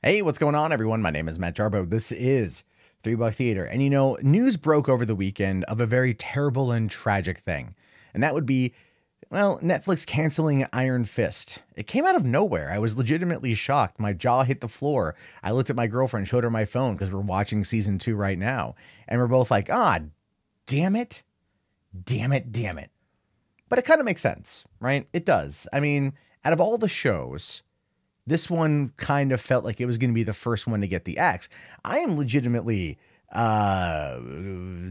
Hey, what's going on, everyone? My name is Matt Jarbo. This is Three Buck Theater. And news broke over the weekend of a very terrible and tragic thing. And that would be, well, Netflix canceling Iron Fist. It came out of nowhere. I was legitimately shocked. My jaw hit the floor. I looked at my girlfriend, showed her my phone because we're watching season 2 right now. And we're both like, damn it. Damn it, damn it. But it kind of makes sense, right? It does. I mean, out of all the shows, this one kind of felt like it was going to be the first one to get the axe. I am legitimately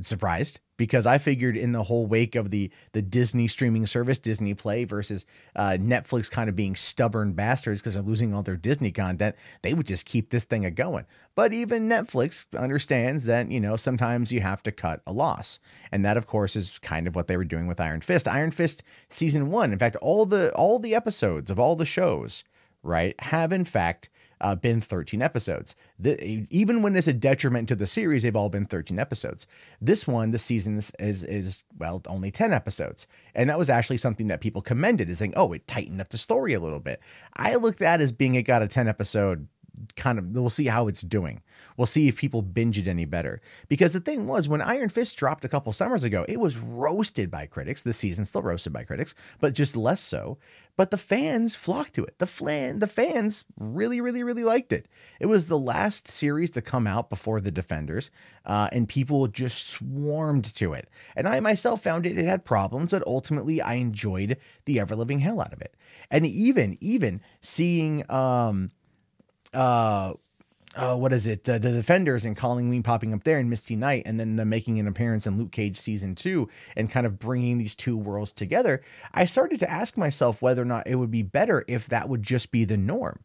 surprised because I figured in the whole wake of the Disney streaming service, Disney Play versus Netflix kind of being stubborn bastards because they're losing all their Disney content, they would just keep this thing a-going. But even Netflix understands that, sometimes you have to cut a loss. And that, of course, is kind of what they were doing with Iron Fist. Iron Fist season 1, in fact, all the episodes of all the shows, right, have in fact been 13 episodes. Even when it's a detriment to the series, they've all been 13 episodes. This one, the season is well, only 10 episodes. And that was actually something that people commended, is saying, oh, it tightened up the story a little bit. I look at that as being it got a 10 episode kind of, we'll see how it's doing. We'll see if people binge it any better. Because the thing was, when Iron Fist dropped a couple summers ago, it was roasted by critics. The season's still roasted by critics, but just less so. But the fans flocked to it. The fans really, really, really liked it. It was the last series to come out before The Defenders, and people just swarmed to it. And I myself found it had problems, but ultimately I enjoyed the ever-living hell out of it. And even seeing what is it? The Defenders and Colleen Wing popping up there and Misty Knight, and then making an appearance in Luke Cage season 2 and kind of bringing these two worlds together. I started to ask myself whether or not it would be better if that would just be the norm.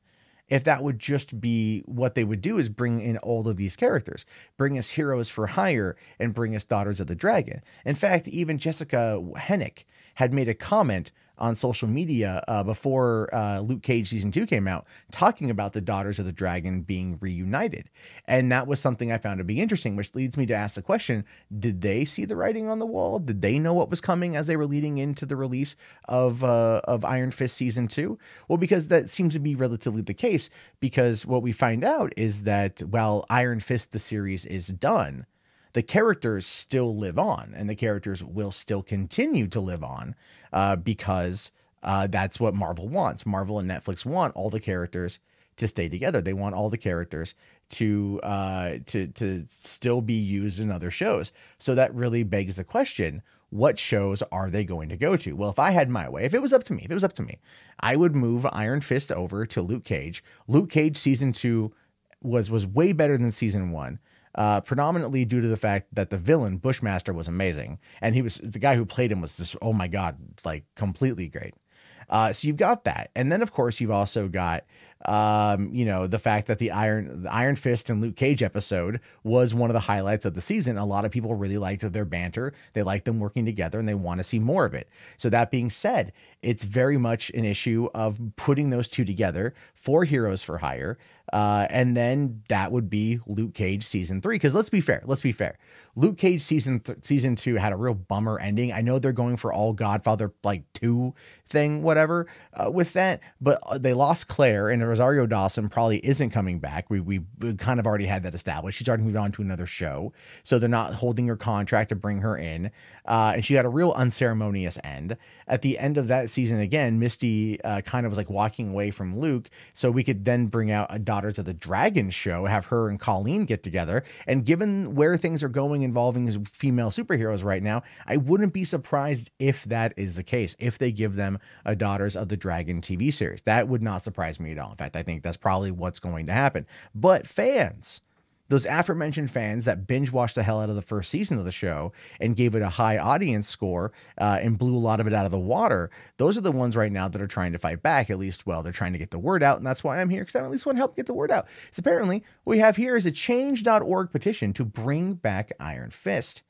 If that would just be what they would do, is bring in all of these characters, bring us Heroes for Hire and bring us Daughters of the Dragon. In fact, even Jessica Hennick had made a comment on social media before Luke Cage season 2 came out, talking about the Daughters of the Dragon being reunited. And that was something I found to be interesting, which leads me to ask the question, did they see the writing on the wall? Did they know what was coming as they were leading into the release of Iron Fist season 2? Well, because that seems to be relatively the case, because what we find out is that while Iron Fist, the series, is done, the characters still live on, and the characters will still continue to live on because that's what Marvel wants. Marvel and Netflix want all the characters to stay together. They want all the characters to still be used in other shows. So that really begs the question, what shows are they going to go to? Well, if I had my way, if it was up to me, I would move Iron Fist over to Luke Cage. Luke Cage season 2 was way better than season 1. Predominantly due to the fact that the villain, Bushmaster, was amazing. And the guy who played him was just, oh my God, like completely great. So you've got that. And then, of course, you've also got, the fact that the Iron Fist and Luke Cage episode was one of the highlights of the season. A lot of people really liked their banter. They liked them working together and they want to see more of it. So that being said, it's very much an issue of putting those two together for Heroes for Hire. And then that would be Luke Cage season 3. Because let's be fair. Luke Cage season 2 had a real bummer ending. I know they're going for all Godfather 2 thing, whatever, with that, but they lost Claire, and Rosario Dawson probably isn't coming back. We kind of already had that established. She's already moved on to another show, so they're not holding her contract to bring her in. And she had a real unceremonious end. At the end of that season, again, Misty kind of was like walking away from Luke, so we could then bring out a Daughters of the Dragon show, have her and Colleen get together. And given where things are going involving female superheroes right now, I wouldn't be surprised if that is the case, if they give them a Daughters of the Dragon TV series. That would not surprise me at all. In fact, I think that's probably what's going to happen. But fans, those aforementioned fans that binge watched the hell out of the first season of the show and gave it a high audience score and blew a lot of it out of the water, those are the ones right now that are trying to fight back. At least, well, they're trying to get the word out, and that's why I'm here, because I at least want to help get the word out. So apparently what we have here is a change.org petition to bring back Iron Fist.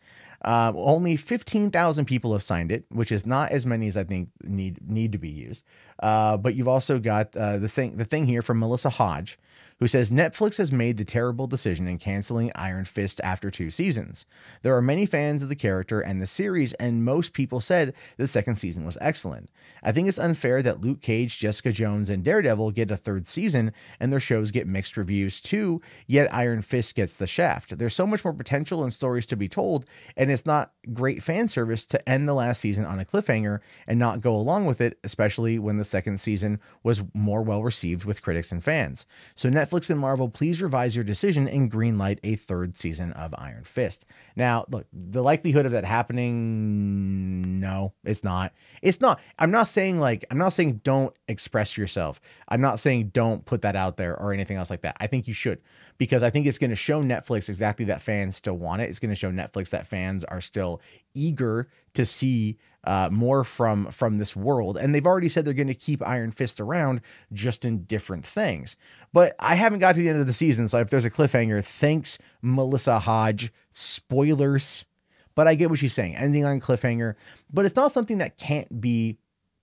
Only 15,000 people have signed it, which is not as many as I think need to be used. But you've also got the thing here from Melissa Hodge, who says Netflix has made the terrible decision in canceling Iron Fist after 2 seasons. There are many fans of the character and the series, and most people said the second season was excellent. I think it's unfair that Luke Cage, Jessica Jones, and Daredevil get a 3rd season and their shows get mixed reviews too, yet Iron Fist gets the shaft. There's so much more potential and stories to be told, and it's not great fan service to end the last season on a cliffhanger and not go along with it, especially when the second season was more well received with critics and fans. So Netflix and Marvel, please revise your decision and greenlight a 3rd season of Iron Fist. Now, look, the likelihood of that happening, no, it's not. It's not. I'm not saying don't express yourself. I'm not saying don't put that out there or anything else like that. I think you should, because I think it's going to show Netflix exactly that fans still want it. It's going to show Netflix that fans are still eager to see more from this world. And they've already said they're going to keep Iron Fist around, just in different things. But I haven't got to the end of the season, so if there's a cliffhanger, thanks, Melissa Hodge. Spoilers. But I get what she's saying. Ending on cliffhanger. But it's not something that can't be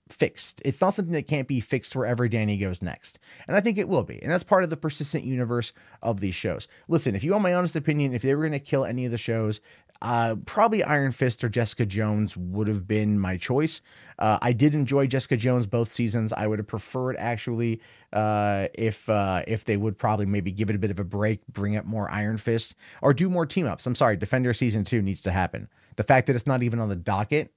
fixed. It's not something that can't be fixed wherever Danny goes next. And I think it will be. And that's part of the persistent universe of these shows. Listen, if you want my honest opinion, if they were going to kill any of the shows, probably Iron Fist or Jessica Jones would have been my choice. I did enjoy Jessica Jones both seasons. I would have preferred actually if they would probably maybe give it a bit of a break, bring up more Iron Fist, or do more team ups. I'm sorry, Defender season 2 needs to happen. The fact that it's not even on the docket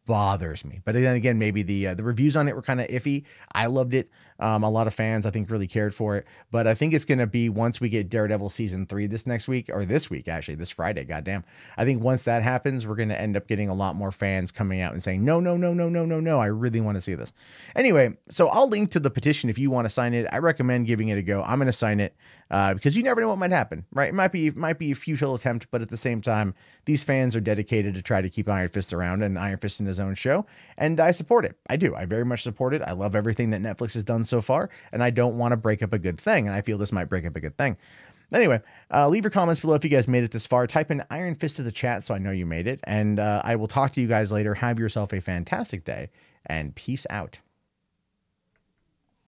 bothers me. But then again, maybe the reviews on it were kind of iffy. I loved it. A lot of fans, I think, really cared for it. But I think it's going to be, once we get Daredevil season 3 this next week, or this week, actually, this Friday, goddamn. I think once that happens, we're going to end up getting a lot more fans coming out and saying, no, no, no, no, no, no, no, I really want to see this. Anyway, so I'll link to the petition if you want to sign it. I recommend giving it a go. I'm going to sign it because you never know what might happen, right? It might be a futile attempt, but at the same time, these fans are dedicated to try to keep Iron Fist around and Iron Fist in his own show, and I support it. I do. I very much support it. I love everything that Netflix has done so far, and I don't want to break up a good thing, and I feel this might break up a good thing. Anyway, leave your comments below if you guys made it this far. Type in Iron Fist to the chat so I know you made it, and I will talk to you guys later. Have yourself a fantastic day, and peace out.